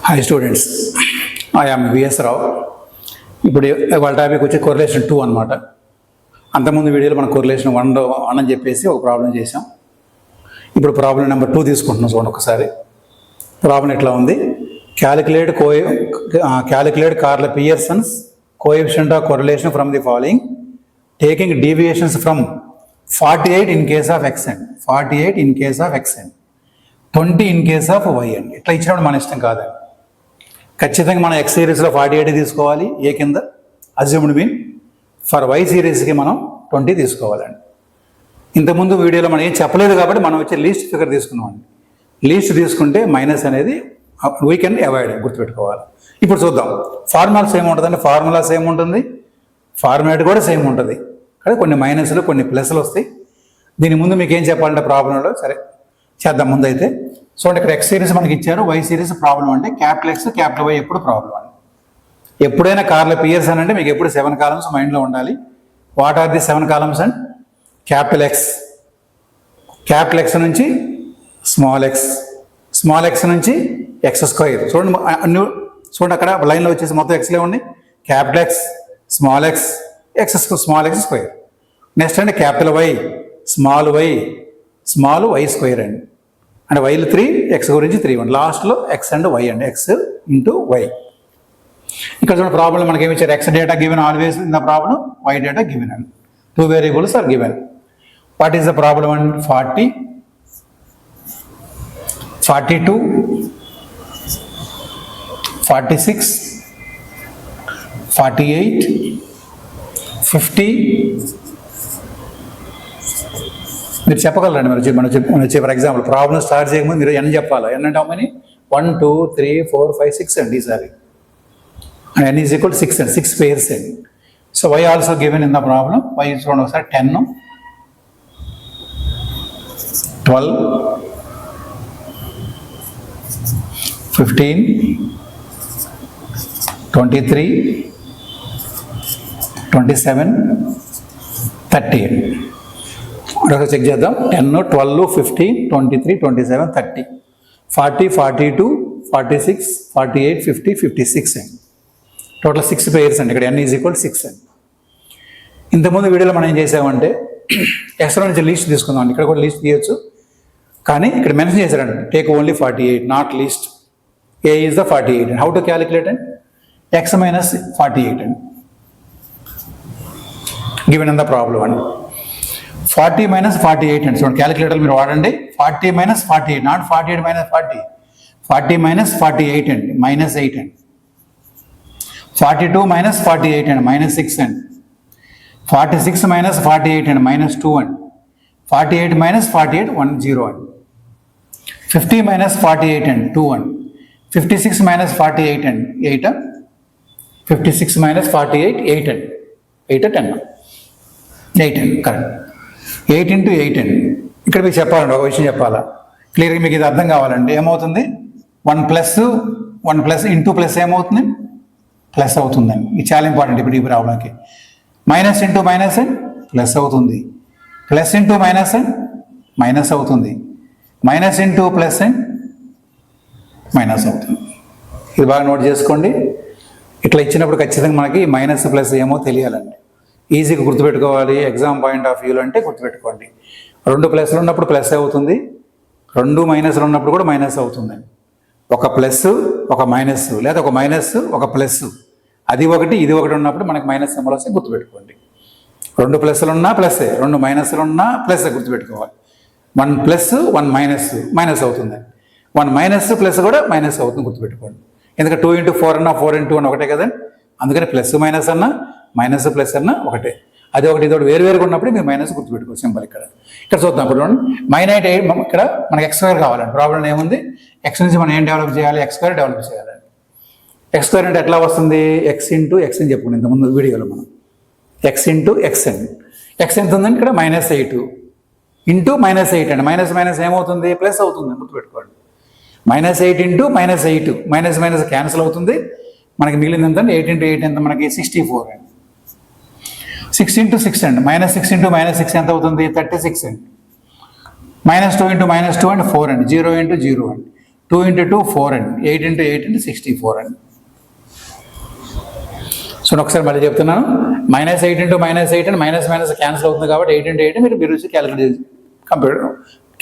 Hi students, I am VS Rao. ఇప్పుడు వాళ్ళ topic వచ్చి కొరిలేషన్ 2 అనమాట. అంతకుముందు వీడియోలో మనం కొరిలేషన్ 1 అని చెప్పేసి ఒక ప్రాబ్లం చేసాం. ఇప్పుడు ప్రాబ్లం నెంబర్ 2 తీసుకుంటున్నాం. చూడండి ఒకసారి ప్రాబ్లం ఎట్లా ఉంది. Calculate Karl Pearson's coefficient of correlation from the following taking deviations from 48 in case of X and 48 in case of X and 20 in case of Y and. ఇట్లా ఇచ్చినప్పుడు మన ఇష్టం కాదండి. ఖచ్చితంగా మనం ఎక్స్ సిరీస్లో 48 తీసుకోవాలి ఏ కింద అజ్యూమ్డ్ మీన్. ఫర్ వై సిరీస్కి మనం 20 తీసుకోవాలండి. ఇంతకుముందు వీడియోలో మనం ఏం చెప్పలేదు కాబట్టి మనం వచ్చి లీస్ట్ ఫిగర్ తీసుకున్నామండి. లీస్ట్ తీసుకుంటే మైనస్ అనేది వీ కెన్ అవాయిడ్, గుర్తుపెట్టుకోవాలి. ఇప్పుడు చూద్దాం ఫార్ములాస్ ఏముంటుందండి. ఫార్ములాస్ ఏముంటుంది, ఫార్మాట్ కూడా సేమ్ ఉంటుంది. కానీ కొన్ని మైనస్లు కొన్ని ప్లస్లు వస్తాయి. దీని ముందు మీకు ఏం చెప్పాలంటే ప్రాబ్లంలో సరే చేద్దాం. ముందు అయితే చూడండి, ఇక్కడ ఎక్స్ సిరీస్ మనకి ఇచ్చారు, వై సిరీస్ ప్రాబ్లం అంటే క్యాపిటల్ ఎక్స్ క్యాపిటల్ వై ఎప్పుడు ప్రాబ్లం అండి. ఎప్పుడైనా కార్ల పియర్స్ అని అంటే మీకు ఎప్పుడు 7 కాలమ్స్ మైండ్లో ఉండాలి. What are the 7 columns and capital X నుంచి స్మాల్ ఎక్స్ నుంచి ఎక్స్ స్క్వేర్. చూడండి చూడండి అక్కడ లైన్లో వచ్చేసి మొత్తం ఎక్స్లే ఉన్నాయి. Capital X small X small X square. Next అంటే capital Y small Y square అండి. అంటే వైలు 3 ఎక్స్ గురించి 3 1 లాస్ట్లో ఎక్స్ అండ్ వై అండి. X into Y. ఇక్కడ చూడండి ప్రాబ్లం మనకి ఏమి ఇచ్చారు. X data given always in the problem, why data given అండి. 2 variables are given. What is the problem and 40 42 46 48 50. మీరు చెప్పగలరండి. మనం వచ్చే ఫర్ ఎగ్జాంపుల్ ప్రాబ్లం స్టార్ట్ చేయకముందు మీరు ఎన్ని చెప్పాలి. ఎన్ని అంటే మనీ 1 2 3 4 5 6 అండి ఈసారి. అండ్ n ఈజ్ ఈక్వల్ 6 అండి, 6 పేర్స్ అండి. So Y also given in the problem. Y చూడండి ఒకసారి 10 12 15 23 27 30 అండి. ఒకసారి చెక్ చేద్దాం. 10 12 15 23 27 30 40 42 46 48 50 56 అండి. టోటల్ 6 పేర్స్ అండి. ఇక్కడ n ఈజ్ ఈక్వల్ 6 అండి. ఇంతకుముందు వీడియోలో మనం ఏం చేసామంటే ఎక్స్ట్రా నుంచి లీస్ట్ తీసుకుందాం. ఇక్కడ కూడా లీస్ట్ తీయచ్చు, కానీ ఇక్కడ మెన్షన్ చేశారండి take only 48 not least. A is the 48 and how to calculate and X minus 48 అండి గివెన్ ఇన్ ద ప్రాబ్లం అండి. 40 మైనస్ 48 అండి. చూడండి క్యాలిక్యులేటర్ మీరు వాడండి. 40 మైనస్ 48 నాట్ 48 మైనస్ 40. 40 మైనస్ 48 అండి మైనస్ 8 అండి. 42 మైనస్ 48 అండి మైనస్ 6 అండి. 46 మైనస్ 48 అండి మైనస్ 2 అండి. 48 మైనస్ 48 1 0 అండి. 50 మైనస్ 48 అండి 2 అండి. 56 మైనస్ 48 అండి 8. 56 మైనస్ 48 8 అండి. 8 10 8 అండి కరెక్ట్. 8 ఇంటూ 8 అండి. ఇక్కడ మీకు చెప్పాలండి, ఒక విషయం చెప్పాలా క్లియర్గా మీకు ఇది అర్థం కావాలండి. ఏమవుతుంది 1 ప్లస్ ఇంటూ ప్లస్ ఏమవుతుంది ప్లస్ అవుతుందండి. ఇది చాలా ఇంపార్టెంట్ ఇప్పుడు ఈ ప్రాబ్లంకి. Minus into minus and plus అవుతుంది. Plus into minus and minus అవుతుంది. Minus into plus and minus అవుతుంది. ఇది బాగా నోట్ చేసుకోండి. ఇట్లా ఇచ్చినప్పుడు ఖచ్చితంగా మనకి మైనస్ ప్లస్ ఏమో తెలియాలండి. ఈజీగా గుర్తుపెట్టుకోవాలి. ఎగ్జామ్ పాయింట్ ఆఫ్ వ్యూలో అంటే గుర్తుపెట్టుకోండి. 2 ప్లస్లు ఉన్నప్పుడు ప్లస్ అవుతుంది, 2 మైనస్లు ఉన్నప్పుడు కూడా మైనస్ అవుతుందండి. ఒక ప్లస్ ఒక మైనస్ లేదా ఒక మైనస్ ఒక ప్లస్, అది ఒకటి ఇది ఒకటి ఉన్నప్పుడు మనకి మైనస్ సింబల్ వస్తే గుర్తుపెట్టుకోండి. 2 ప్లస్లు ఉన్నా ప్లస్సే, 2 మైనస్లు ఉన్నా ప్లస్ గుర్తుపెట్టుకోవాలి. 1 ప్లస్ 1 మైనస్ అవుతుంది. 1 మైనస్ ప్లస్ కూడా మైనస్ అవుతుంది గుర్తుపెట్టుకోండి. ఎందుకంటే 2 ఇంటూ 4 అన్నా 4 ఇంటూ 1 ఒకటే కదండి. అందుకని ప్లస్ మైనస్ అన్నా మైనస్ ప్లస్ అన్నా ఒకటే. అది ఒకటి ఇది ఒకటి వేరువేరుగా ఉన్నప్పుడు మీరు మైనస్ గుర్తుపెట్టుకో సింబల్. ఇక్కడ చూద్దాం. ఇప్పుడు -8 ఇక్కడ మనకి ఎక్స్ స్క్వేర్ కావాలండి. ప్రాబ్లం ఏముంది, ఎక్స్ నుంచి మనం ఏం డెవలప్ చేయాలి, ఎక్స్ స్క్వేర్ డెవలప్ చేయాలండి. ఎక్స్ స్క్వేర్ అంటే ఎట్లా వస్తుంది, ఎక్స్ ఇంటూ ఎక్స్ అని చెప్పుకున్నాం ఇంతకుముందు వీడియోలో మనం. ఎక్స్ ఇంటూ ఎక్స్ అండి. ఎక్స్ ఎంత ఉందండి ఇక్కడ -8 ఇంటూ -8 అండి. మైనస్ ఏమవుతుంది ప్లస్ అవుతుంది గుర్తుపెట్టుకోండి. -8 ఇంటూ -8 మైనస్ క్యాన్సిల్ అవుతుంది. మనకి మిగిలింది ఎంత అండి 8 ఇంటూ 8 ఎంత మనకి 64 అండి. 6 ఇంటూ 6 అండి. -6 ఇంటూ -6 ఎంత అవుతుంది 36 అండి. -2 ఇంటూ -2 అంటే 4 అండి. 0 ఇంటూ 0 అండి. 2 into 2 4 అండి, 8 into 8 అంటే 64 అండి. సో ఒకసారి మళ్ళీ చెప్తున్నాను, -8 into -8 అంటే మైనస్ మైనస్ క్యాన్సిల్ అవుతుంది కాబట్టి 8 into 8 మీరు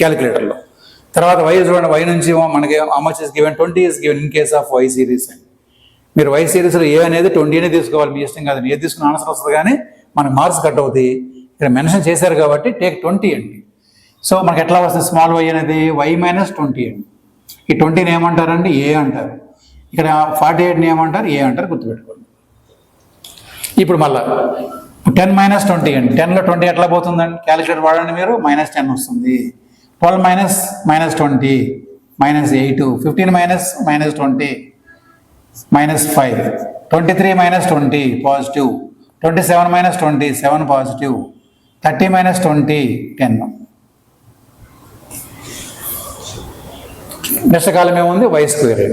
క్యాలిక్యులేటర్లో. తర్వాత y చూడండి, y నుంచి మనకి how much is given 20 is given in case of y series అండి. మీరు y సిరీస్లో ఏ అనేది 20 తీసుకోవాలి, మీ ఇష్టం కాదు, ఏది తీసుకున్న ఆన్సర్ వస్తుంది కానీ మనకు మార్క్స్ కట్ అవుతాయి. ఇక్కడ మెన్షన్ చేశారు కాబట్టి టేక్ 20 అండి. సో మనకి ఎట్లా వస్తుంది స్మాల్ y అనేది y - 20 అండి. ఈ 20ని ఏమంటారండి, ఏ అంటారు. ఇక్కడ 48ని ఏమంటారు, ఏ అంటారు, గుర్తుపెట్టుకోండి. ఇప్పుడు మళ్ళా 10 - 20 అండి. 10లో 20 ఎట్లా పోతుందండి, క్యాలిక్యులేటర్ వాడండి మీరు, -10 వస్తుంది. 12 - -20 -8, 15 - -20 -5, 23 - 20 పాజిటివ్, 27 - 20 7 పాజిటివ్, 30 - 20 10. నెక్స్ట్ కాలం ఏముంది, y square.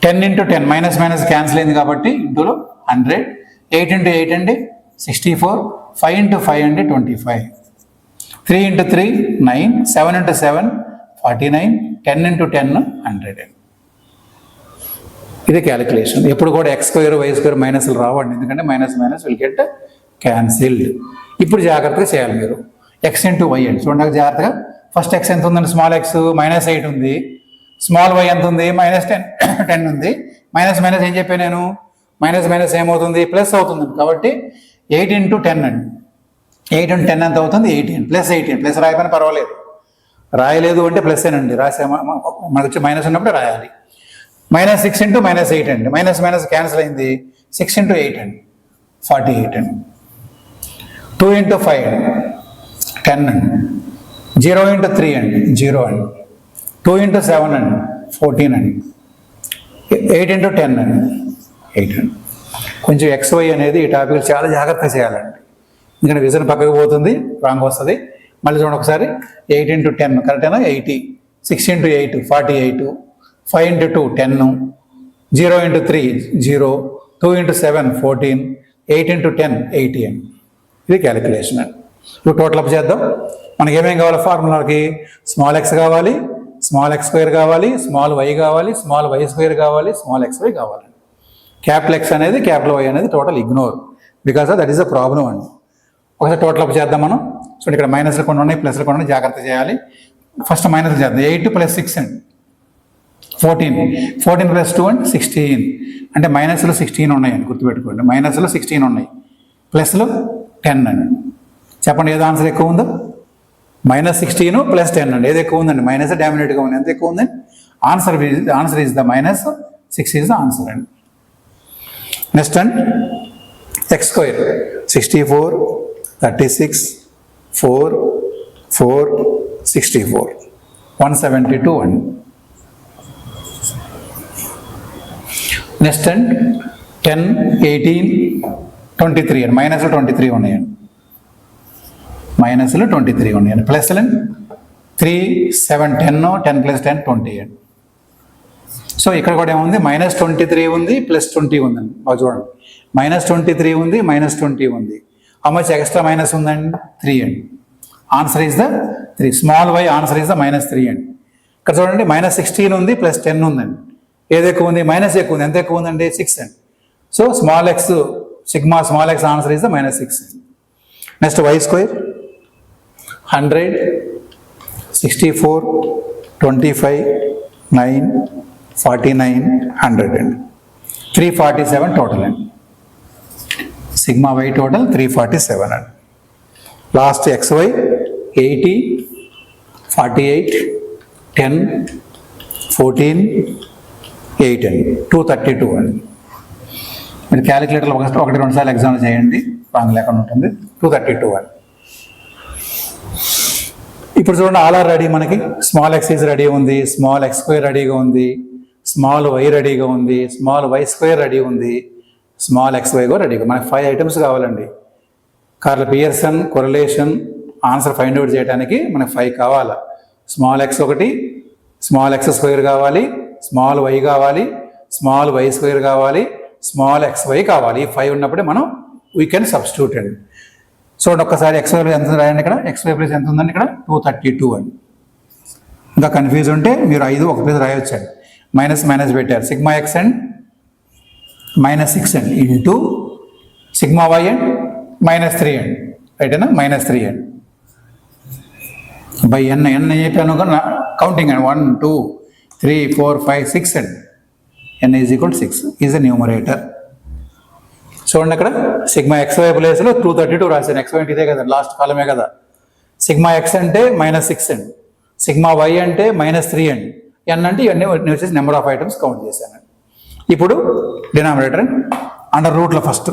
10 into 10 minus minus cancel అయింది కాబట్టి ఇంటూలో 100, 8 into 8 అండి 64, 5 into 5 అండి 25, 3 into 3 9, 7 into 7 49, 10 into 10 100. ఇది క్యాలిక్యులేషన్. ఎప్పుడు కూడా x స్క్వేర్ y స్క్వేర్ మైనస్లు రావండి, ఎందుకంటే minus minus will get cancelled. ఇప్పుడు జాగ్రత్తగా చేయాలి మీరు. x into y అండి, చూడండి జాగ్రత్తగా. ఫస్ట్ x ఎంత ఉందండి, స్మాల్ x -8 ఉంది, స్మాల్ y ఎంత ఉంది -10 ఉంది. మైనస్ మైనస్ ఏం చెప్పాను నేను, మైనస్ మైనస్ ఏమవుతుంది, ప్లస్ అవుతుంది. కాబట్టి 8 into 10 అండి, 8 into 10 ఎంత అవుతుంది, 18 + 18. ప్లస్ రాయకపోయినా పర్వాలేదు, రాయలేదు అంటే ప్లస్ ఏనండి, రాసే మనకు వచ్చి మైనస్ ఉన్నప్పుడు రాయాలి. -6 into -8 అండి, మైనస్ మైనస్ క్యాన్సిల్ అయింది, 6 into 8 అండి 48 అండి. 2 into 5 అండి 10 అండి, 0 into 3 అండి 0 అండి, 2 into 7 అండి 14 అండి, 8 into 10 అండి 8 అండి. కొంచెం XY అనేది ఈ టాపిక్ చాలా జాగ్రత్తగా చేయాలండి, ఎందుకంటే విజన్ పక్కకు పోతుంది, రాంగ్ వస్తుంది. మళ్ళీ చూడండి ఒకసారి, 8 into 10 కరెక్టేనా, 80, 6 into 8 48, 5 into 2 10, 0 into 3 0, 2 into 7 14, 8 into 10 80 అండి. ఇది క్యాలిక్యులేషన్ అండి. ఇప్పుడు టోటల్ అప్ చేద్దాం. మనకి ఏమేం కావాలి, ఫార్ములాకి స్మాల్ x కావాలి, స్మాల్ x స్క్వేర్ కావాలి, స్మాల్ y కావాలి, స్మాల్ y స్క్వేర్ కావాలి, స్మాల్ xy కావాలి. క్యాపిటల్ X అనేది క్యాపిటల్ Y అనేది total ignore, because that is a problem అండి. ఒకసారి టోటల్ అప్ చేద్దాం మనం. సో ఇక్కడ మైనస్లు కొన్ని ఉన్నాయి, ప్లస్లు కొన్ని ఉన్నాయి, జాగ్రత్త చేయాలి. ఫస్ట్ మైనస్ చేద్దాం. 8 + 6 అండి 14, 14 + 2 అండి 16. అంటే మైనస్లు 16 ఉన్నాయండి, గుర్తుపెట్టుకోండి. మైనస్లు 16 ఉన్నాయి, ప్లస్లు 10 అండి. చెప్పండి ఏదో ఆన్సర్ ఎక్కువ ఉందో, -16 + 10 అండి. ఏది ఎక్కువ ఉందండి, మైనస్ డామినేట్గా ఉంది. ఎంత ఎక్కువ ఉందండి, answer is the -6 is the answer అండి. నెక్స్ట్ అండి, x స్క్వేర్ 64, 36, 4, 4, 64, 172 అండి. నెక్స్ట్ అండ్ 10, 18, 23 అండి, మైనస్లు 23 ఉన్నాయండి, మైనస్లు 23 ఉన్నాయండి. ప్లస్లు 3, 7, 10, 10 + 10 20 అండి. సో ఇక్కడ కూడా ఏముంది, -23 ఉంది, +20 ఉందండి. బాగా చూడండి, -23 ఉంది, -20 ఉంది. హౌ మచ్ ఎక్స్ట్రా మైనస్ ఉందండి, 3 అండి. Answer is the 3. Small y answer is the -3 అండి. ఇక్కడ చూడండి, -16 ఉంది, +10 ఉందండి. ఏది ఎక్కువ ఉంది, మైనస్ ఎక్కువ ఉంది. ఎంత ఎక్కువ ఉందండి, 6 అండి. So small x sigma small x answer is the -6. Next y square 100, 64, 25, 9, 49, 100 అండి. 347 టోటల్ అండి. సిగ్మా y టోటల్ 347 అండి. లాస్ట్ xy 80, 48, 10, 14, 8 అండి, 232 అండి. మీరు క్యాలిక్యులేటర్లో 1-2 సార్లు ఎగ్జామ్ చేయండి, రాంగ్ లేకుండా ఉంటుంది. 232 అండి. ఇప్పుడు చూడండి, ఆల్ ఆర్ రెడీ. మనకి స్మాల్ x ఈజ్ రెడీ ఉంది, స్మాల్ x స్క్వేర్ రెడీగా ఉంది, స్మాల్ y రెడీగా ఉంది, స్మాల్ y స్క్వేర్ రెడీ ఉంది, స్మాల్ xy కూడా రెడీగా. మనకి 5 ఐటమ్స్ కావాలండి. Curl Pearson correlation answer find out చేయడానికి మనకి 5 కావాలి. స్మాల్ x ఒకటి, స్మాల్ x స్క్వేర్ కావాలి, స్మాల్ y కావాలి, స్మాల్ y స్క్వేర్ కావాలి, స్మాల్ xy కావాలి. ఈ 5 ఉన్నప్పుడే మనం వీ కెన్ సబ్స్టిట్యూట్ అండి. చూడండి ఒక్కసారి xy ఎంత రాయండి. ఇక్కడ xy ప్లేస్ ఎంత ఉందండి, ఇక్కడ 232 అండి. ఇంకా కన్ఫ్యూజ్ ఉంటే మీరు 5 ఒక ప్లేస్ రాయొచ్చండి. మైనస్ మైనస్ పెట్టారు. సిగ్మా ఎక్స్ అండ్ -6 అండి ఇంటూ సిగ్మా వై అండ్ -3 అండి. రైటేనా? -3 అండి బై ఎన్. ఎన్ చెప్పాను కౌంటింగ్ అండి. 1 2 3 4 5 6 అండి. n is equal 6 is the numerator. చూడండి అక్కడ సిగ్మా ఎక్స్ వై ప్లేస్లో 232 రాశాను. ఎక్స్ వై అంటే ఇదే కదా, లాస్ట్ కాలమే కదా. సిగ్మా ఎక్స్ అంటే -6 అండి, సిగ్మా వై అంటే -3 అండి, ఎన్ అంటే ఇవన్నీ వచ్చేసి నెంబర్ ఆఫ్ ఐటమ్స్ కౌంట్ చేశాను. ఇప్పుడు డినామినేటర్ అండర్ రూట్లో ఫస్ట్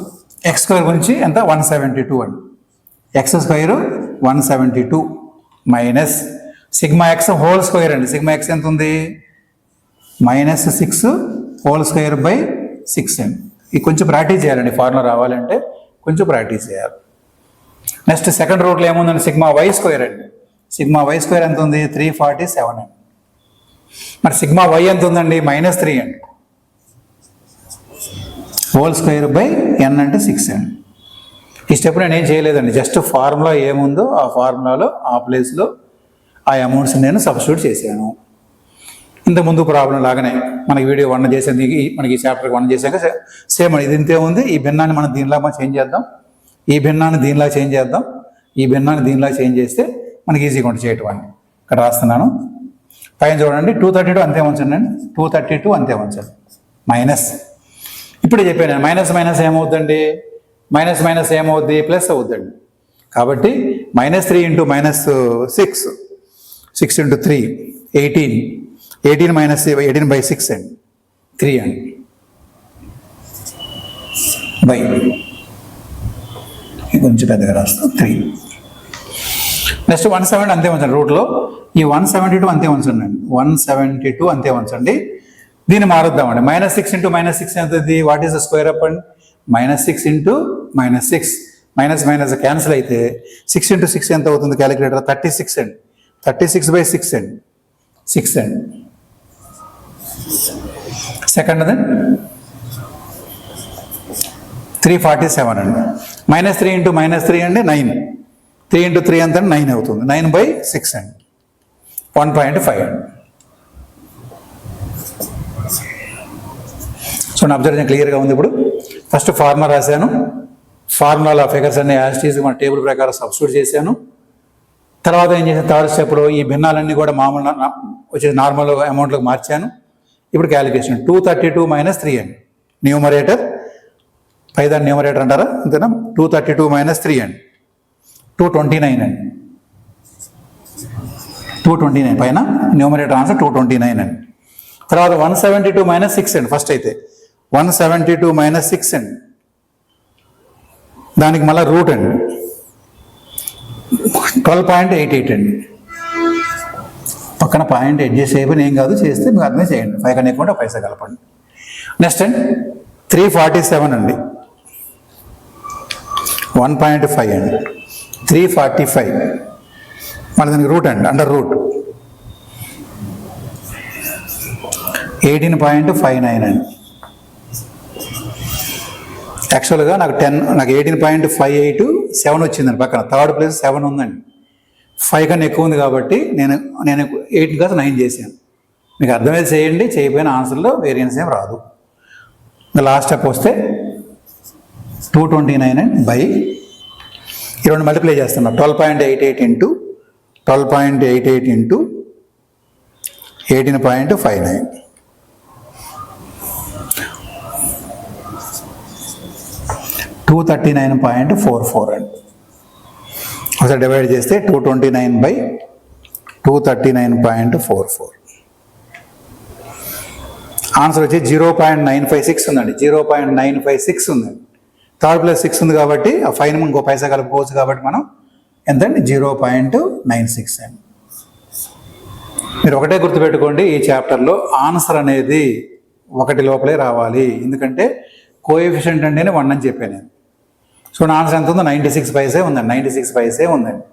ఎక్స్ స్క్వేర్ గురించి ఎంత 172 అండి. X square 172 minus sigma X whole square అండి. సిగ్మా ఎక్స్ ఎంత ఉంది? -6 హోల్ స్క్వేర్ బై 6 అండి. ఇది కొంచెం ప్రాక్టీస్ చేయాలండి, ఫార్ములా రావాలంటే కొంచెం ప్రాక్టీస్ చేయాలి. నెక్స్ట్ సెకండ్ రూట్లో ఏముందండి? సిగ్మా వై స్క్వేర్ అండి. సిగ్మా వై స్క్వేర్ ఎంత ఉంది? 347 అండి. మరి సిగ్మా వై ఎంత ఉందండి? -3 అండి. హోల్ స్క్వేర్ బై ఎన్ అంటే 6 అండి. ఈ స్టెప్ నేను ఏం చేయలేదండి, జస్ట్ ఫార్ములా ఏముందో ఆ ఫార్ములాలో ఆ ప్లేస్లో ఆ అమౌంట్స్ నేను సబ్స్టిట్యూట్ చేశాను. ఇంతకుముందు ప్రాబ్లం లాగానే మనకి వీడియో 1 చేసేది, మనకి ఈ చాప్టర్ 1 చేశాక సేమ్ ఇది ఇంతే ఉంది. ఈ భిన్నాన్ని మనం దీనిలా చేంజ్ చేద్దాం, ఈ భిన్నాన్ని దీనిలా చేంజ్ చేద్దాం, ఈ భిన్నాన్ని దీనిలా చేంజ్ చేస్తే మనకి ఈజీగా ఉంటుంది చేయటం అండి. ఇక్కడ రాస్తున్నాను. పైన చూడండి 232 అంతే ఉంచండి, 232 అంతే ఉంచండి. మైనస్ ఇప్పుడే చెప్పాను, మైనస్ మైనస్ ఏమవుద్దండి? మైనస్ మైనస్ ఏమవుద్ది? ప్లస్ అవుద్దండి. కాబట్టి -3 ఇంటూ -6 6 ఇంటూ 3 18 18 మైనస్ 18 బై 6 అండి 3 అండి బై కొంచెం పెద్దగా రాస్తాం 3. నెక్స్ట్ 170 అంతే ఉంచండి రూట్లో. ఈ 172 అంతే ఉంచండి అండి, 172 అంతే ఉంచండి. దీన్ని మారుద్దామండి. -6 ఇంటూ -6 ఎంత? What is the square up అండి? -6 ఇంటూ -6 మైనస్ మైనస్ క్యాన్సిల్ అయితే 6 ఇంటూ 6 ఎంత అవుతుంది? క్యాలిక్యులేటర్ 36 అండి. 36 బై 6 అండి 6 అండి. సెకండ్ అది 347 అండి. -3 ఇంటూ -3 అండి 9. 3 ఇంటూ 3 ఎంత? 9 అవుతుంది. 9 బై 6 అండి 1.5 అండి. సో నా అబ్జర్వేషన్ క్లియర్గా ఉంది. ఇప్పుడు ఫస్ట్ ఫార్ములా రాశాను, ఫార్ములా ఫిగర్స్ అన్ని యాజిటీస్ మన టేబుల్ ప్రకారం సబ్స్టిట్యూట్ చేశాను. తర్వాత ఏం చేశాను? థర్డ్ స్టెప్లో ఈ భిన్నాలన్నీ కూడా మామూలు వచ్చేసి నార్మల్ అమౌంట్లోకి మార్చాను. ఇప్పుడు క్యాలిక్యులేషన్ 232 - 3 అండి. న్యూమరేటర్ పైదాన్ని న్యూమరేటర్ అంటారా అంతేనా? 232 - 3 అండి 229 అండి. 229 పైన న్యూమరేటర్ ఆన్సర్ 229 అండి. తర్వాత 172 - 6 అండి. ఫస్ట్ అయితే 172 - 6 అండి, దానికి మళ్ళీ రూట్ అండి 12.88 అండి. పక్కన పాయింట్ అడ్జస్ట్ అయిపోయి ఏం కాదు, చేస్తే మీకు అర్థమే చేయండి. 5 కన్నా ఎక్కువ పైసా కలపండి. నెక్స్ట్ అండి 347 అండి 1.5 అండి 345 మళ్ళీ దానికి రూట్ అండి అండర్ రూట్ 18.59 అండి. యాక్చువల్గా నాకు 18.58 7 వచ్చిందండి. పక్కన థర్డ్ ప్లేస్ 7 ఉందండి. 5 కన్నా ఎక్కువ ఉంది కాబట్టి నేను 8 కాదు 9 చేశాను. మీకు అర్థమైతే చేయండి, చేయకపోయిన ఆన్సర్లో వేరియన్స్ ఏం రాదు. ఇంకా లాస్ట్ స్టెప్ వస్తే 229 అండి బై ఈ రెండు మల్టిప్లై చేస్తున్నా 12.88 ఇంటూ 12.88 ఇంటూ 18.59 239.44 అండి. ఒకసారి డివైడ్ చేస్తే 229 బై 239.44 ఆన్సర్ వచ్చి 0.956 ఉందండి. 0.956 ఉందండి. థర్డ్ ప్లస్ 6 ఉంది కాబట్టి ఆ 5 ఇంకో పైసా కలుపుకోవచ్చు కాబట్టి మనం ఎంతండి 0.96 అండి. మీరు ఒకటే గుర్తుపెట్టుకోండి, ఈ చాప్టర్లో ఆన్సర్ అనేది 1 లోపలే రావాలి. ఎందుకంటే కోఎఫిషియంట్ అంటేనే 1 అని చెప్పాను నేను. సో నా ఆన్సర్ ఎంత ఉందో 96 పైసే ఉందండి. 96 పైసే ఉందండి.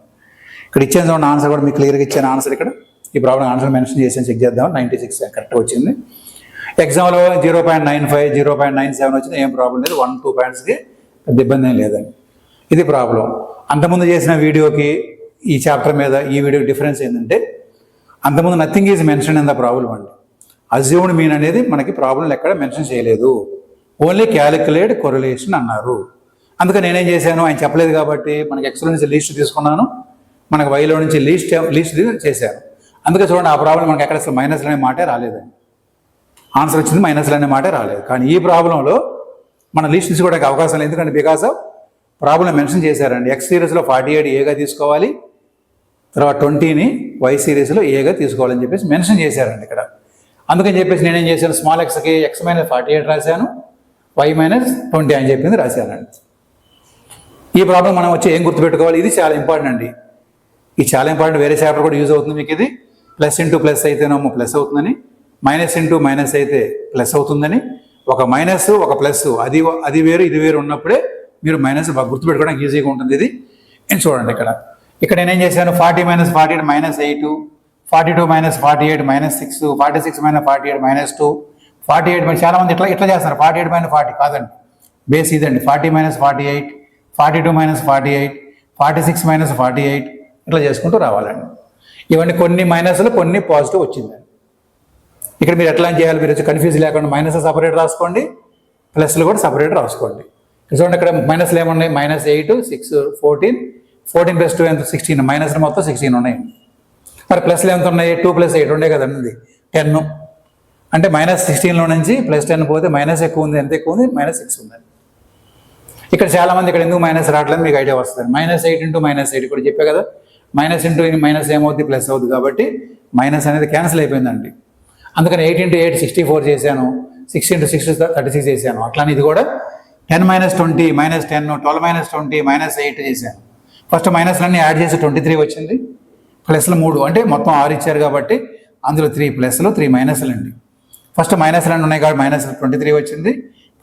ఇక్కడ ఇచ్చాను చూడండి ఆన్సర్ కూడా మీకు క్లియర్గా ఇచ్చాను ఆన్సర్. ఇక్కడ ఈ ప్రాబ్లం ఆన్సర్ మెన్షన్ చేసి చెక్ చేద్దాం. 96 కరెక్ట్గా వచ్చింది. ఎగ్జామ్లో 0.95 0.97 వచ్చింది, ఏం ప్రాబ్లం లేదు. 1-2 పాయింట్స్కి పెద్ద ఇబ్బంది ఏం లేదండి. ఇది ప్రాబ్లం. అంతకుముందు చేసిన వీడియోకి ఈ చాప్టర్ మీద ఈ వీడియోకి డిఫరెన్స్ ఏంటంటే అంతకుముందు nothing is mention in the problem అండి. అజ్యూమ్డ్ మీన్ అనేది మనకి ప్రాబ్లం ఎక్కడ మెన్షన్ చేయలేదు, ఓన్లీ క్యాలిక్యులేట్ కొరిలేషన్ అన్నారు. అందుకని నేనేం చేశాను, ఆయన చెప్పలేదు కాబట్టి మనకి ఎక్స్లో నుంచి లీస్ట్ తీసుకున్నాను, మనకు వైలో నుంచి లీస్ట్ చేశాను. అందుకే చూడండి ఆ ప్రాబ్లం మనకి ఎక్కడ అసలు మైనస్లు అనే మాటే రాలేదండి. ఆన్సర్ వచ్చింది మైనస్లు అనే మాటే రాలేదు. కానీ ఈ ప్రాబ్లంలో మన లీస్ట్ తీసుకోవడానికి అవకాశం లేదు, ఎందుకంటే బికాస్ ఆఫ్ ప్రాబ్లం మెన్షన్ చేశారండి. ఎక్స్ సిరీస్లో 48 ఏగా తీసుకోవాలి, తర్వాత 20ని వై సిరీస్లో ఏగా తీసుకోవాలని చెప్పేసి మెన్షన్ చేశారండి ఇక్కడ. అందుకని చెప్పేసి నేనేం చేశాను, స్మాల్ ఎక్స్కి ఎక్స్ మైనస్ 48 రాశాను, వై మైనస్ 20 అని చెప్పింది రాశానండి. ఈ ప్రాబ్లం మనం వచ్చి ఏం గుర్తుపెట్టుకోవాలి, ఇది చాలా ఇంపార్టెంట్ అండి. ఇది చాలా ఇంపార్టెంట్, వేరే చాప్టర్ కూడా యూజ్ అవుతుంది మీకు. ఇది ప్లస్ ఇంటూ ప్లస్ అయితేనేమో ప్లస్ అవుతుందని, మైనస్ ఇంటూ మైనస్ అయితే ప్లస్ అవుతుందని, ఒక మైనస్ ఒక ప్లస్ అది వేరు ఇది వేరు ఉన్నప్పుడే మీరు మైనస్ గుర్తుపెట్టుకోవడానికి ఈజీగా ఉంటుంది. ఇది చూడండి ఇక్కడ నేనేం చేశాను, 40 minus 48 minus 8, 42 minus 48 minus 6, 46 minus 48 minus 2, 48 చాలా మంది ఇట్లా చేస్తారు. 48 మైనస్ 40 కాదండి, బేస్ ఇదండి. 40 మైనస్ 48, 42 మైనస్ 48, 46 మైనస్ 48 ఇట్లా చేసుకుంటూ రావాలండి. ఇవన్నీ కొన్ని మైనస్లు కొన్ని పాజిటివ్ వచ్చిందండి. ఇక్కడ మీరు ఎట్లా చేయాలి, మీరు వచ్చి కన్ఫ్యూజ్ లేకుండా మైనస్ సపరేట్ రాసుకోండి, ప్లస్లు కూడా సపరేట్ రాసుకోండి. చూడండి ఇక్కడ మైనస్లు ఏమున్నాయి, మైనస్ 8, 6, 14, 14 ప్లస్ 2 ఎంత 16, మైనస్లు మొత్తం 16 ఉన్నాయి. మరి ప్లస్లు ఎంత ఉన్నాయి, 2 ప్లస్ 8 ఉండే కదండి 10. అంటే మైనస్ 16లో నుంచి ప్లస్ 10 పోతే మైనస్ ఎక్కువ ఉంది, ఎంత ఎక్కువ ఉంది, మైనస్ 6 ఉందండి. ఇక్కడ చాలా మంది ఇక్కడ ఎందుకు మైనస్ రావట్లేదు మీకు ఐడియా వస్తుంది. మైనస్ 8 ఇంటూ మైనస్ 8 ఇక్కడ చెప్పే కదా, మైనస్ ఇంటూ మైనస్ ఏమవుతుంది, ప్లస్ అవుతుంది. కాబట్టి మైనస్ అనేది క్యాన్సిల్ అయిపోయిందండి. అందుకని 8 ఇంటూ 8 64 చేశాను, 6 ఇంటూ 6 36 చేశాను. అట్లానే ఇది కూడా 10 మైనస్ 20 మైనస్ 10, 12 మైనస్ 20 మైనస్ 8 చేశాను. ఫస్ట్ మైనస్లన్నీ యాడ్ చేసి 23 వచ్చింది, ప్లస్లు 3 అంటే మొత్తం 6 ఇచ్చారు కాబట్టి అందులో 3 ప్లస్లు 3 మైనస్లు అండి. ఫస్ట్ మైనస్లన్నీ ఉన్నాయి కాబట్టి మైనస్ 23 వచ్చింది,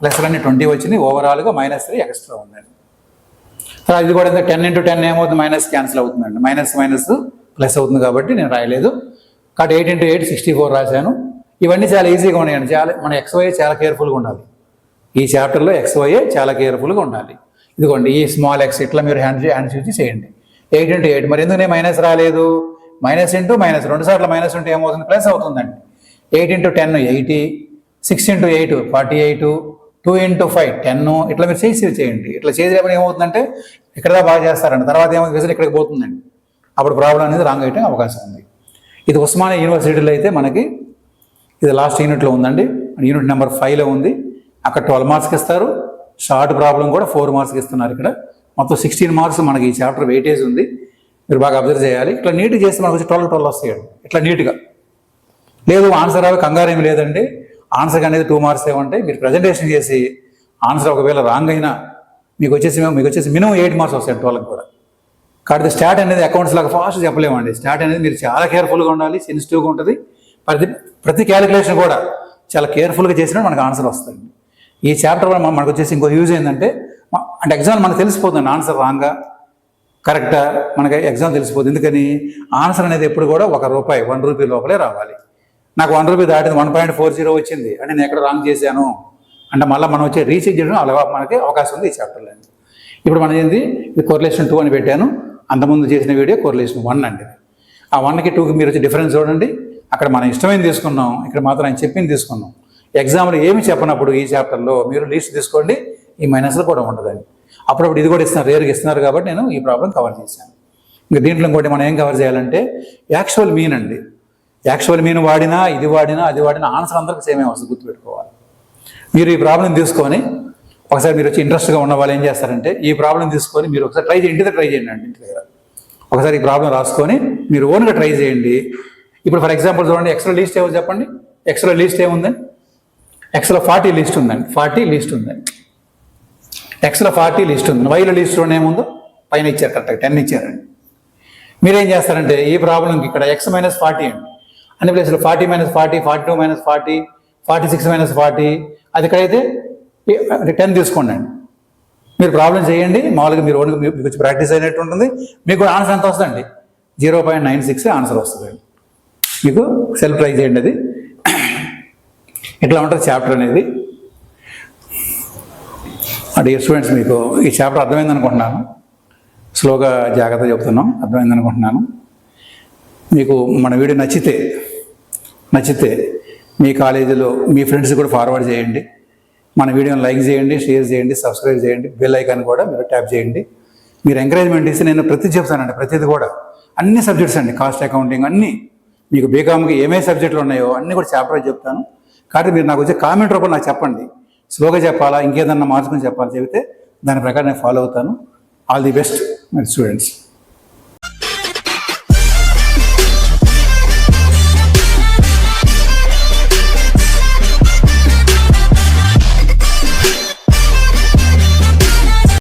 ప్లస్లన్నీ 20 వచ్చింది, ఓవరాల్గా -3 ఎక్స్ట్రా ఉందండి. తర్వాత ఇది కూడా 10 ఇంటూ 10 ఏమవుతుంది, మైనస్ క్యాన్సిల్ అవుతుందండి, మైనస్ మైనస్ ప్లస్ అవుతుంది కాబట్టి నేను రాయలేదు. కాబట్టి 8 ఇంటూ 8 64 రాశాను. ఇవన్నీ చాలా ఈజీగా ఉన్నాయండి. మన XY చాలా కేర్ఫుల్గా ఉండాలి. ఈ చాప్టర్లో XY చాలా కేర్ఫుల్గా ఉండాలి. ఇదిగోండి ఈ స్మాల్ ఎక్స్ ఇట్లా మీరు హ్యాండ్ చూసి చేయండి. 8 ఇంటూ 8 మరి ఎందుకు నేను మైనస్ రాలేదు, మైనస్ ఇంటూ మైనస్ 2 సార్లు మైనస్ ఉంటే ఏమవుతుంది, ప్లస్ అవుతుందండి. 8 ఇంటూ 10 80, 6 ఇంటూ 8 48, 2 ఇంటూ 5 10 ఇట్లా మీరు చేయండి. ఇట్లా చేసేటప్పుడు ఏమవుతుందంటే ఇక్కడ బాగా చేస్తారండి, తర్వాత ఏమవుతుంది విజులు ఇక్కడికి పోతుందండి, అప్పుడు ప్రాబ్లం అనేది రాంగ్ అయ్యే అవకాశం ఉంది. ఇది ఉస్మానియా యూనివర్సిటీలో అయితే మనకి ఇది లాస్ట్ యూనిట్లో ఉందండి, యూనిట్ నెంబర్ 5లో ఉంది. అక్కడ 12 మార్క్స్కి ఇస్తారు, షార్ట్ ప్రాబ్లం కూడా 4 మార్క్స్కి ఇస్తున్నారు. ఇక్కడ మొత్తం 16 మార్క్స్ మనకి ఈ చాప్టర్ వెయిటేజ్ ఉంది, మీరు బాగా అబ్జర్వ్ చేయాలి. ఇట్లా నీట్గా చేస్తే మనకు వచ్చి 12 వస్తాయండి, ఇట్లా నీట్గా. లేదు ఆన్సర్ అవి కంగారు ఏమి లేదండి, ఆన్సర్ అనేది 2 మార్క్స్ ఏమంటాయి. మీరు ప్రజెంటేషన్ చేసి ఆన్సర్ ఒకవేళ రాంగ్ అయినా మీకు వచ్చేసి మినిమం 8 మార్క్స్ వస్తాయి 12కి కూడా. కాబట్టి స్టాట్ అనేది అకౌంట్స్ లాగా ఫాస్ట్ చెప్పలేమండి. స్టాట్ అనేది మీరు చాలా కేర్ఫుల్గా ఉండాలి, సెన్సిటివ్గా ఉంటుంది. ప్రతి క్యాలిక్యులేషన్ కూడా చాలా కేర్ఫుల్గా చేసినా మనకు ఆన్సర్ వస్తుంది. ఈ చాప్టర్ వల్ల మనకు వచ్చేసి ఇంకో యూజ్ ఏంటంటే, అంటే ఎగ్జామ్ మనకు తెలిసిపోతుంది ఆన్సర్ రాంగా కరెక్టా, మనకి ఎగ్జామ్ తెలిసిపోతుంది. ఎందుకని ఆన్సర్ అనేది ఎప్పుడు కూడా ₹1 లోపలే రావాలి. నాకు ₹1 దాటింది 1.40 వచ్చింది అంటే నేను ఎక్కడ రాంగ్ చేశాను అంటే మళ్ళీ మనం వచ్చే రీచెక్ చేయడం అలా మనకి అవకాశం ఉంది ఈ చాప్టర్లో. ఇప్పుడు మనం ఏంది, ఇది కోరిలేషన్ 2 అని పెట్టాను, అంతకుముందు చేసిన వీడియో కోరిలేషన్ 1 అండి. ఆ 1కి 2కి మీరు వచ్చి డిఫరెన్స్ చూడండి. అక్కడ మనం ఇష్టమైనది తీసుకున్నాం, ఇక్కడ మాత్రం ఆయన చెప్పింది తీసుకున్నాం. ఎగ్జామ్లో ఏమి చెప్పనప్పుడు ఈ చాప్టర్లో మీరు లీస్ట్ తీసుకోండి, ఈ మైనస్లో కూడా ఉండదండి. అప్పుడప్పుడు ఇది కూడా ఇస్తున్నారు, రేరుగా ఇస్తున్నారు కాబట్టి నేను ఈ ప్రాబ్లం కవర్ చేశాను. ఇంకా దీంట్లో ఇంకోటి మనం ఏం కవర్ చేయాలంటే యాక్చువల్ మీన్ అండి. యాక్చువల్ మీన్ వాడినా ఇది వాడినా అది వాడినా ఆన్సర్ అందరికీ సేమే వస్తుంది, గుర్తుపెట్టుకోవాలి. మీరు ఈ ప్రాబ్లం తీసుకొని ఒకసారి మీరు వచ్చి ఇంట్రెస్ట్గా ఉన్న వాళ్ళు ఏం చేస్తారంటే ఈ ప్రాబ్లం తీసుకొని మీరు ఒకసారి ట్రై చేయండి అండి. ఇంటి దగ్గర ఒకసారి ఈ ప్రాబ్లం రాసుకొని మీరు ఓన్గా ట్రై చేయండి. ఇప్పుడు ఫర్ ఎగ్జాంపుల్ చూడండి, ఎక్స్లో లీస్ట్ ఏమో చెప్పండి. ఎక్స్లో లీస్ట్ ఏముందండి, ఎక్స్లో 40 లీస్ట్ ఉందండి, 40 లీస్ట్ ఉందండి. ఎక్స్లో 40 లీస్ట్ ఉంది. వైలో లీస్ట్ ఏముందో పైన ఇచ్చారు, కరెక్ట్గా 10 ఇచ్చారండి. మీరేం చేస్తారంటే ఈ ప్రాబ్లంకి ఇక్కడ x - 40 అండి, అన్ని ప్లేస్లో 40 - 40, 42 - 40, 46 - 40, అది ఇక్కడైతే 10 తీసుకోండి అండి. మీరు ప్రాబ్లం చేయండి, మామూలుగా మీరు ఓన్గా మీకు వచ్చి ప్రాక్టీస్ అయినట్టు ఉంటుంది. మీకు కూడా ఆన్సర్ ఎంత వస్తుందండి, 0.96 ఆన్సర్ వస్తుందండి. మీకు సెల్ఫ్ ట్రై చేయండి. అది ఇట్లా ఉంటుంది చాప్టర్ అనేది. డియర్ స్టూడెంట్స్, మీకు ఈ చాప్టర్ అర్థమైంది అనుకుంటున్నాను. స్లోగా జాగ్రత్తగా చెప్తున్నాం, అర్థమైంది అనుకుంటున్నాను. మీకు మన వీడియో నచ్చితే మీ కాలేజీలో మీ ఫ్రెండ్స్ కూడా ఫార్వర్డ్ చేయండి. మన వీడియోని లైక్ చేయండి, షేర్ చేయండి, సబ్స్క్రైబ్ చేయండి, బెల్ ఐకాన్ కూడా మీరు ట్యాప్ చేయండి. మీరు ఎంకరేజ్మెంట్ ఇస్తే నేను ప్రతిదీ చెప్తానండి, ప్రతిదీ కూడా అన్ని సబ్జెక్ట్స్ అండి, కాస్ట్ అకౌంటింగ్ అన్నీ మీకు బీకామ్కి ఏమేమి సబ్జెక్టులు ఉన్నాయో అన్నీ కూడా చాప్టర్గా చెప్తాను. కాబట్టి మీరు నాకు వచ్చే కామెంట్ రూపంలో నాకు చెప్పండి, స్లోగా చెప్పాలా ఇంకేదన్నా మార్చుకొని చెప్పాలా చెబితే దాని ప్రకారం నేను ఫాలో అవుతాను. All the best my students.